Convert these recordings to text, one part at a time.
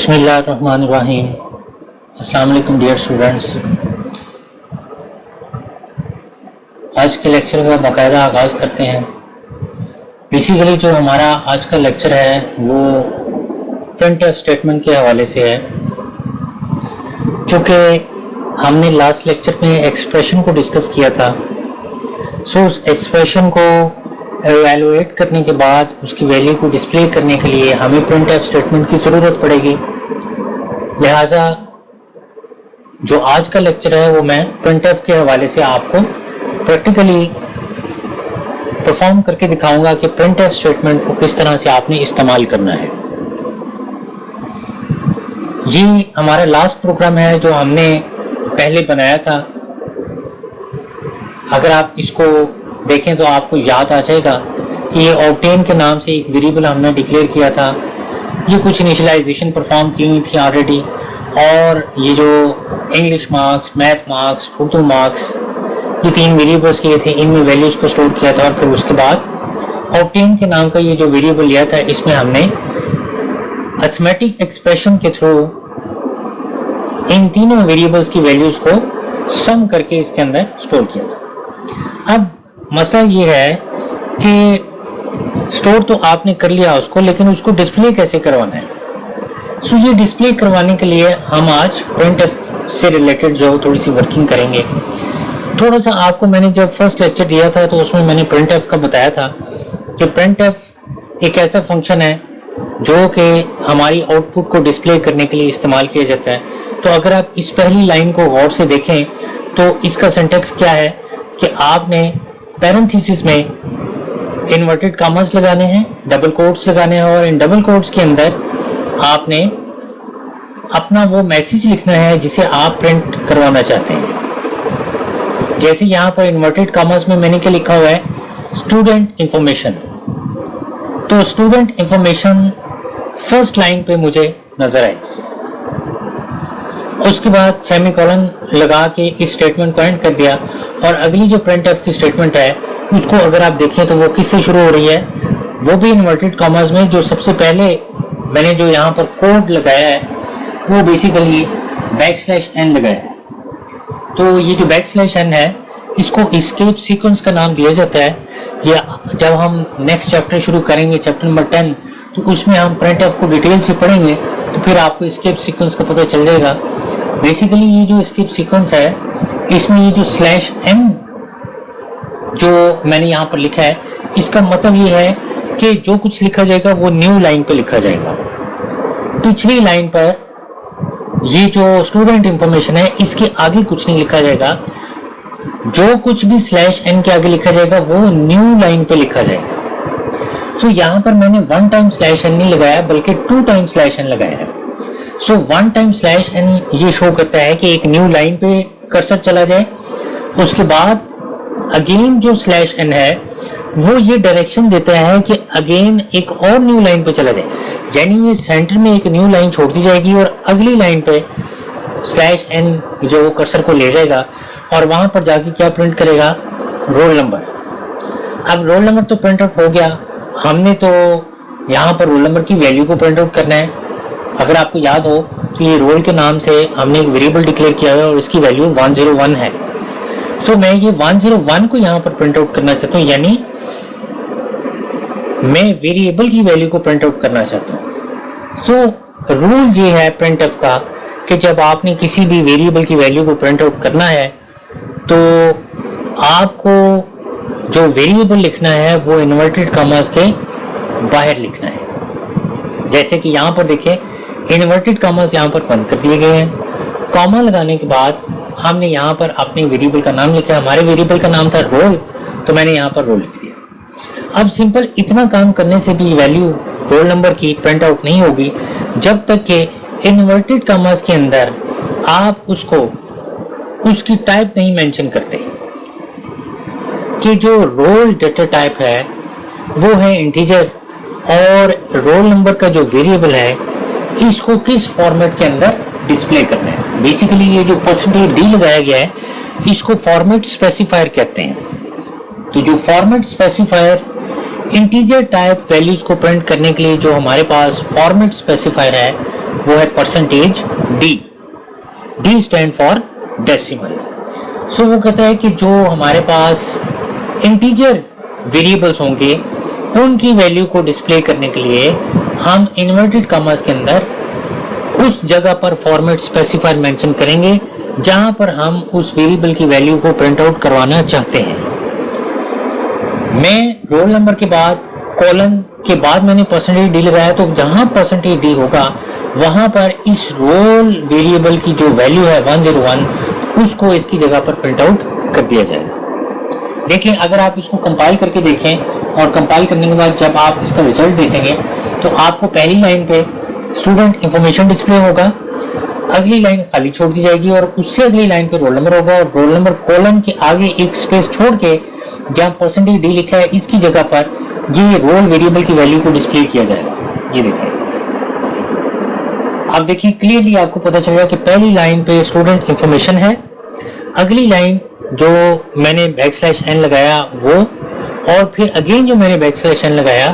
बिस्मिल्लाहिर्रहमानिर्रहीम। अस्सलाम वालेकुम डियर स्टूडेंट्स। आज के लेक्चर का बाकायदा आगाज़ करते हैं। बेसिकली जो हमारा आज का लेक्चर है वो प्रिंट ऑफ स्टेटमेंट के हवाले से है। चूँकि हमने लास्ट लेक्चर में एक्सप्रेशन को डिस्कस किया था, सो उस एक्सप्रेशन को एवेलुएट करने के बाद उसकी वैल्यू को डिस्प्ले करने के लिए हमें प्रिंट ऑफ स्टेटमेंट की ज़रूरत पड़ेगी। लिहाजा जो आज का लेक्चर है वो मैं प्रिंट ऑफ के हवाले से आपको प्रैक्टिकली परफॉर्म करके दिखाऊंगा कि प्रिंट ऑफ स्टेटमेंट को किस तरह से आपने इस्तेमाल करना है। ये हमारा लास्ट प्रोग्राम है जो हमने पहले बनाया था। अगर आप इसको देखें तो आपको याद आ जाएगा कि ये ऑब्टेन के नाम से एक वेरिएबल हमने डिक्लेयर किया था। ये कुछ इनिशियलाइजेशन परफॉर्म की हुई थी ऑलरेडी, और ये जो English marks, math marks, Urdu marks, ये तीन वेरिएबल्स लिए थे, इनमें वैल्यूज़ को स्टोर किया था। और फिर उसके बाद ऑब्टेन के नाम का ये जो वेरिएबल लिया था, इसमें हमने अरिथमेटिक एक्सप्रेशन के थ्रू इन तीनों वेरिएबल्स की वैल्यूज़ को सम करके इसके अंदर स्टोर किया था। अब मसला ये है कि स्टोर तो आपने कर लिया उसको, लेकिन उसको डिस्प्ले कैसे करवाना है। सो ये डिस्प्ले करवाने के लिए हम आज प्रिंट ऑफ से रिलेटेड जो थोड़ी सी वर्किंग करेंगे। थोड़ा सा आपको मैंने जब फर्स्ट लेक्चर दिया था तो उसमें मैंने प्रिंट ऑफ का बताया था कि प्रिंट ऑफ एक ऐसा फंक्शन है जो कि हमारी आउटपुट को डिस्प्ले करने के लिए इस्तेमाल किया जाता है। तो अगर आप इस पहली लाइन को गौर से देखें तो इसका सिंटैक्स क्या है कि आपने पैरेंथेसिस में इन्वर्टेड कॉमास लगाने हैं, डबल कोट्स लगाने हैं, और इन डबल कोट्स के अंदर आपने अपना वो मैसेज लिखना है जिसे आप प्रिंट करवाना चाहते हैं। जैसे यहाँ पर इन्वर्टेड कॉमास में मैंने क्या लिखा हुआ है, स्टूडेंट इंफॉर्मेशन। तो स्टूडेंट इंफॉर्मेशन फर्स्ट लाइन पे मुझे नजर आएगी। उसके बाद सेमीकोलन लगा के इस स्टेटमेंट को एंड कर दिया, और अगली जो प्रिंट ऑफ की स्टेटमेंट है उसको अगर आप देखें तो वो किससे शुरू हो रही है, वो भी इन्वर्टेड कॉमास में। जो सबसे पहले मैंने जो यहाँ पर कोड लगाया है वो बेसिकली \n लगाया है। तो ये जो \n है इसको एस्केप सीक्वेंस का नाम दिया जाता है। या जब हम नेक्स्ट चैप्टर शुरू करेंगे, चैप्टर नंबर 10, तो उसमें हम प्रिंट ऑफ को डिटेल से पढ़ेंगे, तो फिर आपको एस्केप सीक्वेंस का पता चल जाएगा। बेसिकली ये जो एस्केप सीक्वेंस है इसमें ये जो \n जो मैंने यहाँ पर लिखा है, इसका मतलब ये है कि जो कुछ लिखा जाएगा वो न्यू लाइन पे लिखा जाएगा। पिछली लाइन पर ये जो स्टूडेंट इंफॉर्मेशन है इसके आगे कुछ नहीं लिखा जाएगा। जो कुछ भी \n के आगे लिखा जाएगा वो न्यू लाइन पे लिखा जाएगा। तो यहाँ पर मैंने 1 टाइम \n नहीं लगाया बल्कि 2 टाइम \n लगाया है। सो 1 टाइम \n ये शो करता है कि एक न्यू लाइन पे कर्सर चला जाए। उसके बाद अगेन जो \n है वो ये डायरेक्शन देता है कि अगेन एक और न्यू लाइन पे चला जाए, यानी ये सेंटर में एक न्यू लाइन छोड़ दी जाएगी और अगली लाइन पे \n जो कर्सर को ले जाएगा और वहां पर जाके क्या प्रिंट करेगा, रोल नंबर। अब रोल नंबर तो प्रिंट आउट हो गया, हमने तो यहाँ पर रोल नंबर की वैल्यू को प्रिंट आउट करना है। अगर आपको याद हो तो ये रोल के नाम से हमने एक वेरिएबल डिक्लेयर किया है और इसकी वैल्यू 101 है। तो मैं ये 101 को यहाँ पर प्रिंट आउट करना चाहता हूँ, यानी मैं वेरिएबल की वैल्यू को प्रिंट आउट करना चाहता हूँ। तो रूल ये है प्रिंट ऑफ का कि जब आपने किसी भी वेरिएबल की वैल्यू को प्रिंट आउट करना है तो आपको जो वेरिएबल लिखना है वो इन्वर्टेड कॉमास के बाहर लिखना है। जैसे कि यहाँ पर देखें, इन्वर्टेड कॉमास यहाँ पर बंद कर दिए गए हैं। कॉमा लगाने के बाद हमने यहाँ पर अपने वेरिएबल का नाम लिखा। हमारे वेरिएबल का नाम था रोल, तो मैंने यहाँ पर रोल लिख दिया। अब सिंपल इतना काम करने से भी वैल्यू रोल नंबर की प्रिंट आउट नहीं होगी जब तक कि इन्वर्टेड कॉमास के अंदर आप उसको उसकी टाइप नहीं मेंशन करते कि जो रोल डेटा टाइप है वो है इंटीजर, और रोल नंबर का जो वेरिएबल है इसको किस फॉर्मेट के अंदर डिस्प्ले करना है। बेसिकली ये जो %d लगाया गया है इसको फॉर्मेट स्पेसिफायर कहते हैं। तो जो format specifier integer type values को प्रिंट करने के लिए जो हमारे पास फॉर्मेट स्पेसिफायर है वो है percentage D. D stand for decimal. So वो कहता है कि जो हमारे पास इंटीजर वेरिएबल्स होंगे उनकी वैल्यू को डिस्प्ले करने के लिए हम इन्वर्टेड कॉमास के अंदर उस जगह पर फॉर्मेट स्पेसिफायर मेंशन करेंगे जहां पर हम उस वेरिएबल की वैल्यू को प्रिंट आउट करवाना चाहते हैं। मैं रोल नंबर के बाद कॉलन के बाद मैंने परसेंटेज डी लगाया, तो जहां परसेंटेज डी होगा वहां पर इस रोल वेरिएबल की जो वैल्यू है 101 उसको इसकी जगह पर प्रिंट आउट कर दिया जाएगा। देखिए, अगर आप इसको कंपाइल करके देखें और कंपाइल करने के बाद जब आप इसका रिजल्ट देखेंगे तो आपको पहली लाइन पे स्टूडेंट इंफॉर्मेशन डिस्प्ले होगा, अगली लाइन खाली छोड़ दी जाएगी और उससे अगली लाइन पे रोल नंबर होगा और रोल नंबर कॉलम के आगे एक स्पेस छोड़ के जहां परसेंटेज डी लिखा है इसकी जगह पर ये रोल वेरिएबल की वैल्यू को डिस्प्ले किया जाएगा। ये देखें, आप देखिए क्लियरली आपको पता चलेगा कि पहली लाइन पे स्टूडेंट इंफॉर्मेशन है, अगली लाइन जो मैंने \n लगाया वो, और फिर अगेन जो मैंने \n लगाया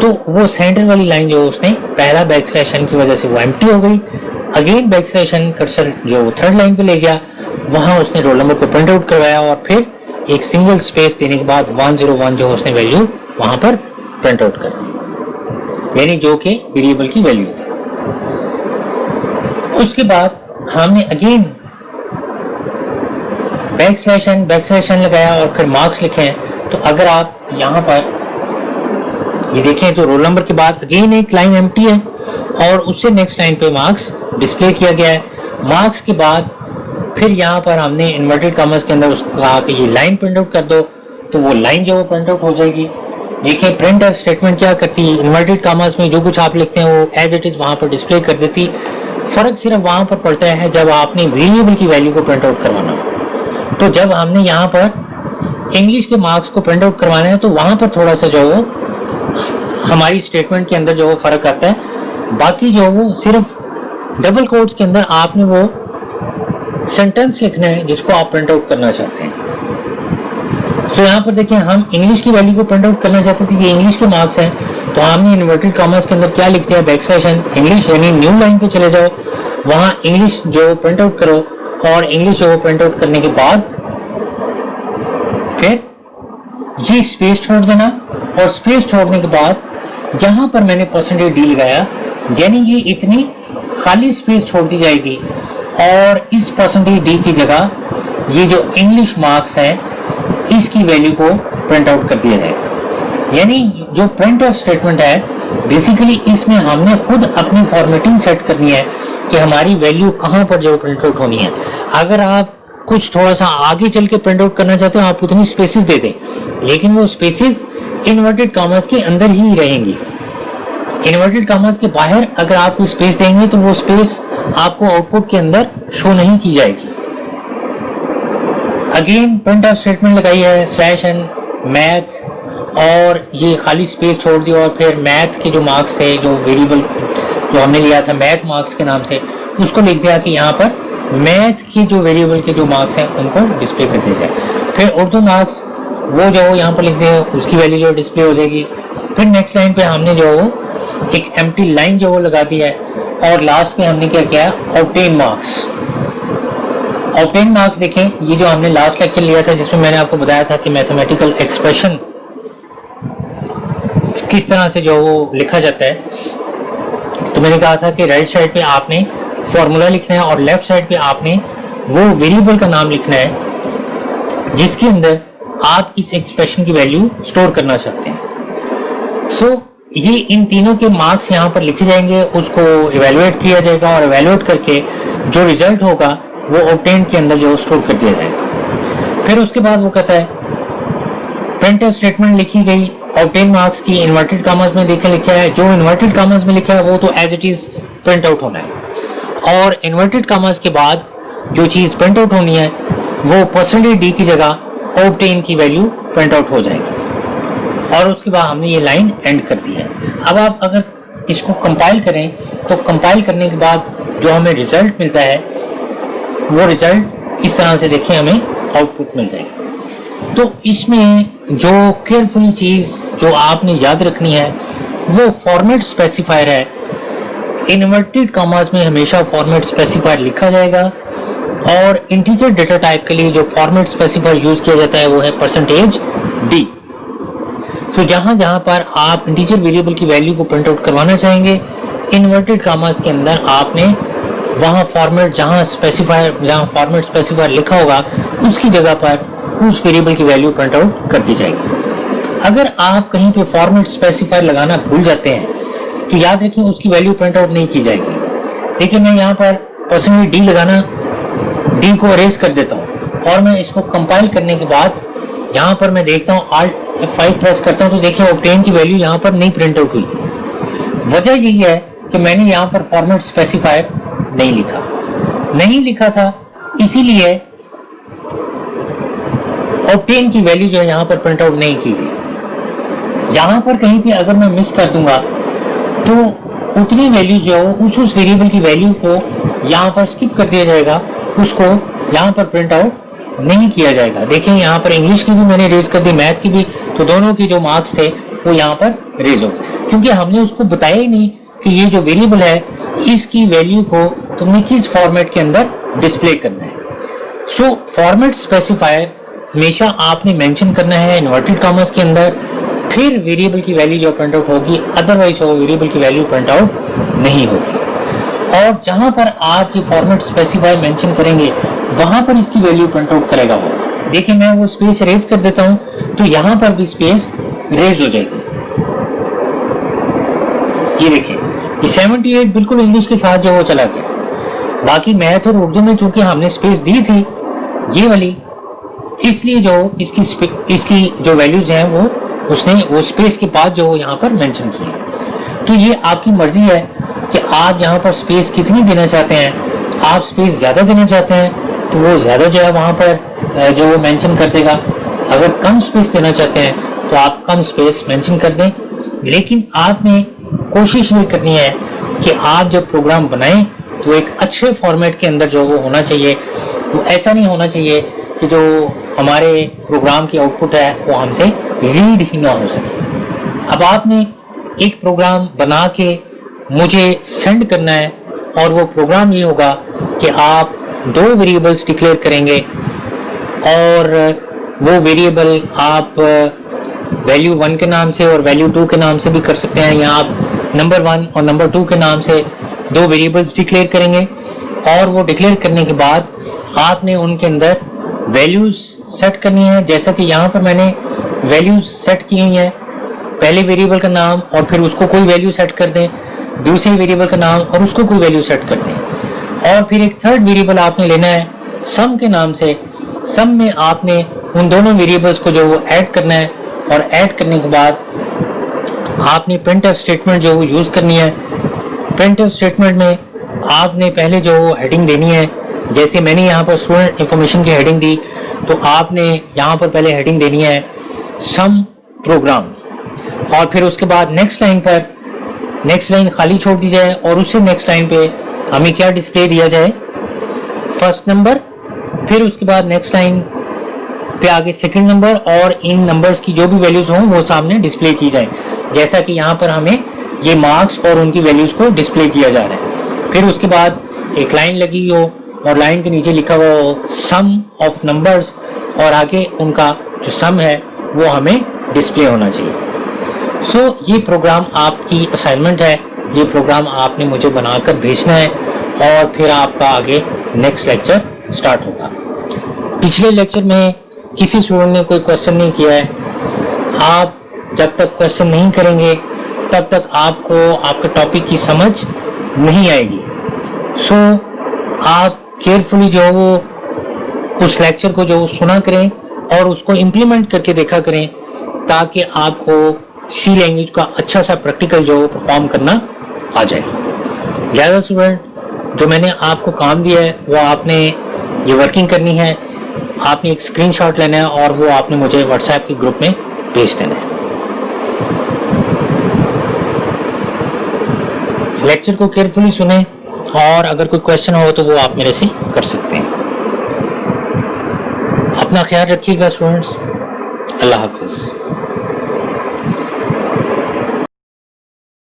तो वो सेंटर वाली लाइन जो उसने पहला \n की वजह से वो एम्प्टी हो गई। अगेन \n कर्सर जो थर्ड लाइन पे ले गया वहां उसने रोल नंबर को प्रिंट आउट करवाया और फिर एक सिंगल स्पेस देने के बाद 101 जो उसने वैल्यू वहां पर प्रिंट आउट कर दी, यानी जो कि वेरिएबल की वैल्यू थी। उसके बाद हमने अगेन \n लगाया और फिर मार्क्स लिखे हैं। तो अगर आप यहाँ पर ये देखें तो रोल नंबर के बाद अगेन एक लाइन एम्प्टी है और उससे नेक्स्ट लाइन पे मार्क्स डिस्प्ले किया गया है। मार्क्स के बाद फिर यहाँ पर हमने इन्वर्टेड कॉमास के अंदर उसको कहा कि ये लाइन प्रिंट आउट कर दो, तो वो लाइन जो वो प्रिंट आउट हो जाएगी। देखिए प्रिंट एफ स्टेटमेंट क्या करती है, इन्वर्टेड कॉमास में जो कुछ आप लिखते हैं वो एज इट इज वहाँ पर डिस्प्ले कर देती। फर्क सिर्फ वहाँ पर पड़ता है जब आपने वेरिएबल की वैल्यू को प्रिंट आउट करवाना हो। तो जब हमने यहाँ पर इंग्लिश के मार्क्स को प्रिंट आउट करवाना है तो वहाँ पर थोड़ा सा जो वो हमारी स्टेटमेंट के अंदर जो वो फर्क आता है। बाकी जो वो सिर्फ डबल कोट्स के अंदर आपने वो सेंटेंस लिखना है जिसको आप प्रिंट आउट करना चाहते हैं। तो यहाँ पर देखिए हम इंग्लिश की वैल्यू को प्रिंट आउट करना चाहते थे, ये इंग्लिश के मार्क्स हैं, तो हमने इन्वर्टेड कॉमास के अंदर क्या लिख दिया, \n इंग्लिश, यानी न्यू लाइन पे चले जाओ, वहाँ इंग्लिश जो प्रिंट आउट करो और इंग्लिश जो प्रिंट आउट करने के बाद फिर ये स्पेस छोड़ देना और स्पेस छोड़ने के बाद जहां पर मैंने परसेंटेज डी लगाया यानी ये इतनी खाली स्पेस छोड़ दी जाएगी और इस परसेंटेज डी की जगह ये जो इंग्लिश मार्क्स हैं इसकी वैल्यू को प्रिंट आउट कर दिया जाएगा। यानी जो प्रिंट ऑफ स्टेटमेंट है बेसिकली इसमें हमने खुद अपनी फॉर्मेटिंग सेट करनी है कि हमारी वैल्यू कहां पर जो प्रिंट आउट होनी है। अगर आप कुछ थोड़ा सा आगे चल के प्रिंट आउट करना चाहते हो आप उतनी स्पेसेस दे दें, लेकिन वो स्पेसेस इन्वर्टेड कॉमास के अंदर ही रहेंगी। इन्वर्टेड कॉमास के बाहर अगर आप कोई स्पेस देंगे तो वो स्पेस आपको आउटपुट के अंदर शो नहीं की जाएगी। अगेन प्रिंट ऑफ स्टेटमेंट लगाई है /n मैथ और ये खाली स्पेस छोड़ दी और फिर मैथ के जो मार्क्स थे जो वेरिएबल जो हमने लिया था मैथ मार्क्स के नाम से उसको लिख दिया कि यहाँ पर मैथ की जो वेरिएबल के जो मार्क्स हैं उनको डिस्प्ले कर दिया जाए। फिर उर्दू मार्क्स वो जो यहाँ पर लिख दिया उसकी वैल्यू जो डिस्प्ले हो जाएगी। फिर नेक्स्ट लाइन पे हमने जो एक एम्प्टी लाइन जो वो लगा दी है और लास्ट में हमने क्या किया, ऑब्टेन मार्क्स। ऑब्टेन मार्क्स देखें, ये जो हमने लास्ट लेक्चर लिया था जिसमें मैंने आपको बताया था कि मैथमेटिकल एक्सप्रेशन किस तरह से जो वो लिखा जाता है, तो मैंने कहा था कि राइट साइड पे आपने फॉर्मूला लिखना है और लेफ्ट साइड पे आपने वो वेरिएबल का नाम लिखना है जिसके अंदर आप इस एक्सप्रेशन की वैल्यू स्टोर करना चाहते हैं। सो ये इन तीनों के मार्क्स यहाँ पर लिखे जाएंगे, उसको इवेलुएट किया जाएगा और इवेलुएट करके जो रिजल्ट होगा वो ऑब्टेन के अंदर जो स्टोर कर दिया जाएगा। फिर उसके बाद वो कहता है प्रिंट ऑफ स्टेटमेंट लिखी गई ऑब्टेन मार्क्स की इन्वर्टेड कॉमास में देखे लिखा है, जो इन्वर्टेड कॉमास में लिखा है वो तो as it is print out होना है और इन्वर्टेड कॉमास के बाद जो चीज प्रिंट आउट होनी है वो परसेंटेज डी की जगह ऑब्टेन की वैल्यू प्रिंट आउट हो जाएगी और उसके बाद हमने ये लाइन एंड कर दी है। अब आप अगर इसको कंपाइल करें तो कंपाइल करने के बाद जो हमें रिजल्ट मिलता है वो रिजल्ट इस तरह से देखें हमें आउटपुट मिल जाएगी। तो इसमें जो केयरफुली चीज जो आपने याद रखनी है वो फॉर्मेट स्पेसिफायर है इन्वर्टेड कॉमास में हमेशा फॉर्मेट स्पेसिफायर लिखा जाएगा और इंटीजर डेटा टाइप के लिए जो फॉर्मेट स्पेसिफायर यूज किया जाता है वो है %d। तो जहां जहां पर आप इंटीजर वेरिएबल की वैल्यू को प्रिंट आउट करवाना चाहेंगे इन्वर्टेड कॉमास के अंदर आपने वहां फॉर्मेट जहां फॉर्मेट स्पेसिफायर लिखा होगा उसकी जगह पर उस वेरिएबल की वैल्यू प्रिंट आउट कर दी जाएगी। अगर आप कहीं पे फॉर्मेट स्पेसिफायर लगाना भूल जाते हैं तो याद रखिए उसकी वैल्यू प्रिंट आउट नहीं की जाएगी। देखिए मैं यहाँ पर %d लगाना d को अरेज कर देता हूँ और मैं इसको कंपाइल करने के बाद यहाँ पर मैं देखता हूँ Alt F5 प्रेस करता हूँ तो देखिए ऑब्टेन की वैल्यू यहाँ पर नहीं प्रिंट आउट हुई। वजह यही है कि मैंने यहाँ पर फॉर्मेट स्पेसिफायर नहीं लिखा था, इसीलिए ऑब्टेन की वैल्यू जो है यहाँ पर प्रिंट आउट नहीं की गई। यहाँ पर कहीं पे अगर मैं मिस कर दूंगा तो उतनी वैल्यू जो उस वेरिएबल की वैल्यू को यहाँ पर स्किप कर दिया जाएगा, उसको यहाँ पर प्रिंट आउट नहीं किया जाएगा। देखिए यहाँ पर इंग्लिश की भी मैंने रेज कर दी, मैथ की भी, तो दोनों की जो मार्क्स थे वो यहाँ पर रेज हो गए क्योंकि हमने उसको बताया ही नहीं कि ये जो वेरिएबल है इसकी वैल्यू को तुमने किस फॉर्मेट के अंदर डिस्प्ले करना है। सो फॉर्मेट स्पेसिफायर हमेशा आपने मेंशन करना है इन्वर्टेड कॉमास के अंदर, फिर वेरिएबल की वैल्यू जो प्रिंट आउट होगी, अदरवाइज वो वेरिएबल की वैल्यू प्रिंट आउट नहीं होगी। और जहां पर आप ये फॉर्मेट स्पेसिफायर मेंशन करेंगे वहां पर इसकी वैल्यू प्रिंट आउट करेगा वो। देखिए मैं वो स्पेस रेज कर देता हूं तो यहां पर भी स्पेस रेज हो जाएगी। ये देखिए ये 78 बिल्कुल इंग्लिश के साथ जो वो चला गया। बाकी मैथ और उर्दू में चूंकि हमने स्पेस दी थी ये वाली, इसलिए जो इसकी जो वैल्यूज हैं वो उसने वो स्पेस के बाद जो यहाँ पर मेंशन किया। तो ये आपकी मर्जी है कि आप यहाँ पर स्पेस कितनी देना चाहते हैं। आप स्पेस ज़्यादा देना चाहते हैं तो वो ज़्यादा जो है वहाँ पर जो वो मेंशन कर देगा। अगर कम स्पेस देना चाहते हैं तो आप कम स्पेस मेंशन कर दें। लेकिन आपने कोशिश ये करनी है कि आप जब प्रोग्राम बनाएं तो एक अच्छे फॉर्मेट के अंदर जो वो होना चाहिए। तो ऐसा नहीं होना चाहिए कि जो हमारे प्रोग्राम की आउटपुट है वो हमसे रीड ही ना हो सके। अब आपने एक प्रोग्राम बना के मुझे सेंड करना है और वो प्रोग्राम ये होगा कि आप 2 वेरिएबल्स डिक्लेयर करेंगे और वो वेरिएबल आप वैल्यू 1 के नाम से और वैल्यू 2 के नाम से भी कर सकते हैं, या आप नंबर 1 और नंबर 2 के नाम से 2 वेरिएबल्स डिक्लेयर करेंगे और वो डिक्लेयर करने के बाद आपने उनके अंदर वैल्यूज सेट करनी है। जैसा कि यहाँ पर मैंने वैल्यूज सेट की हैं, पहले वेरिएबल का नाम और फिर उसको कोई वैल्यू सेट कर दें, दूसरे वेरिएबल का नाम और उसको कोई वैल्यू सेट कर दें, और फिर एक थर्ड वेरिएबल आपने लेना है सम के नाम से। सम में आपने उन दोनों वेरिएबल्स को जो वो ऐड करना है और ऐड करने के बाद आपने प्रिंटफ स्टेटमेंट जो वो यूज़ करनी है। प्रिंटफ स्टेटमेंट में आपने पहले जो हेडिंग देनी है, जैसे मैंने यहाँ पर स्टूडेंट इंफॉर्मेशन की हेडिंग दी तो आपने यहाँ पर पहले हेडिंग देनी है सम प्रोग्राम, और फिर उसके बाद नेक्स्ट लाइन खाली छोड़ दी जाए और उससे नेक्स्ट लाइन पे हमें क्या डिस्प्ले दिया जाए, फर्स्ट नंबर, फिर उसके बाद नेक्स्ट लाइन पे आगे सेकंड नंबर, और इन नंबर्स की जो भी वैल्यूज हों वो सामने डिस्प्ले की जाए, जैसा कि यहाँ पर हमें ये मार्क्स और उनकी वैल्यूज को डिस्प्ले किया जा रहा है। फिर उसके बाद एक लाइन लगी हो और लाइन के नीचे लिखा हुआ हो सम ऑफ नंबर्स, और आगे उनका जो सम है वो हमें डिस्प्ले होना चाहिए। सो ये प्रोग्राम आपकी असाइनमेंट है, ये प्रोग्राम आपने मुझे बनाकर भेजना है और फिर आपका आगे नेक्स्ट लेक्चर स्टार्ट होगा। पिछले लेक्चर में किसी स्टूडेंट ने कोई क्वेश्चन नहीं किया है। आप जब तक क्वेश्चन नहीं करेंगे तब तक आपको आपके टॉपिक की समझ नहीं आएगी। सो आप केयरफुली जो वो उस लेक्चर को जो सुना करें और उसको इम्प्लीमेंट करके देखा करें, ताकि आपको सी लैंग्वेज का अच्छा सा प्रैक्टिकल जो परफॉर्म करना आ जाए। ज़्यादा स्टूडेंट जो मैंने आपको काम दिया है वो आपने ये वर्किंग करनी है, आपने एक स्क्रीनशॉट लेना है और वो आपने मुझे व्हाट्सएप के ग्रुप में भेज देना है। लेक्चर को केयरफुली सुने और अगर कोई क्वेश्चन हो तो वो आप मेरे से कर सकते हैं। अपना ख्याल रखिएगा स्टूडेंट्स। अल्लाह हाफिज़।